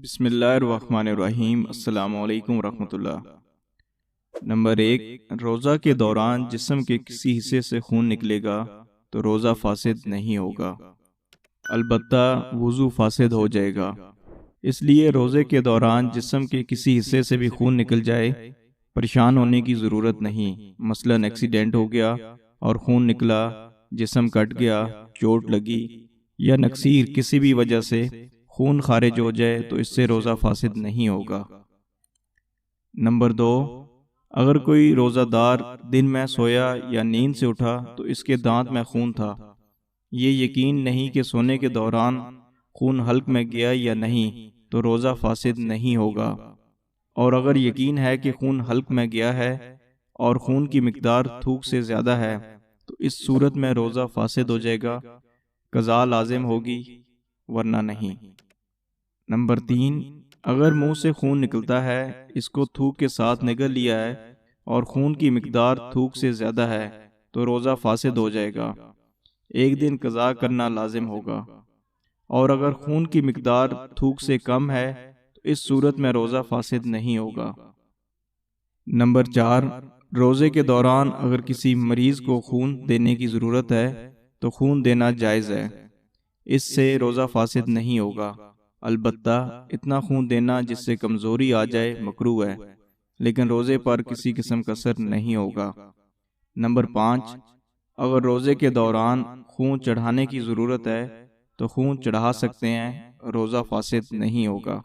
بسم اللہ الرحمن الرحیم۔ السلام علیکم ورحمۃ اللہ۔ نمبر 1، روزہ کے دوران جسم کے کسی حصے سے خون نکلے گا تو روزہ فاسد نہیں ہوگا، البتہ وضو فاسد ہو جائے گا۔ اس لیے روزے کے دوران جسم کے کسی حصے سے بھی خون نکل جائے، پریشان ہونے کی ضرورت نہیں۔ مثلا ایکسیڈنٹ ہو گیا اور خون نکلا، جسم کٹ گیا، چوٹ لگی یا نکسیر کسی بھی وجہ سے خون خارج ہو جائے تو اس سے روزہ فاسد نہیں ہوگا۔ نمبر 2، اگر کوئی روزہ دار دن میں سویا یا نیند سے اٹھا تو اس کے دانت میں خون تھا، یہ یقین نہیں کہ سونے کے دوران خون حلق میں گیا یا نہیں تو روزہ فاسد نہیں ہوگا، اور اگر یقین ہے کہ خون حلق میں گیا ہے اور خون کی مقدار تھوک سے زیادہ ہے تو اس صورت میں روزہ فاسد ہو جائے گا، قضا لازم ہوگی ورنہ نہیں۔ نمبر 3، اگر منہ سے خون نکلتا ہے، اس کو تھوک کے ساتھ نگل لیا ہے اور خون کی مقدار تھوک سے زیادہ ہے تو روزہ فاسد ہو جائے گا، ایک دن قضا کرنا لازم ہوگا، اور اگر خون کی مقدار تھوک سے کم ہے تو اس صورت میں روزہ فاسد نہیں ہوگا۔ نمبر 4، روزے کے دوران اگر کسی مریض کو خون دینے کی ضرورت ہے تو خون دینا جائز ہے، اس سے روزہ فاسد نہیں ہوگا، البتہ اتنا خون دینا جس سے کمزوری آ جائے مکروہ ہے، لیکن روزے پر کسی قسم کا اثر نہیں ہوگا۔ نمبر 5، اگر روزے کے دوران خون چڑھانے کی ضرورت ہے تو خون چڑھا سکتے ہیں، روزہ فاسد نہیں ہوگا۔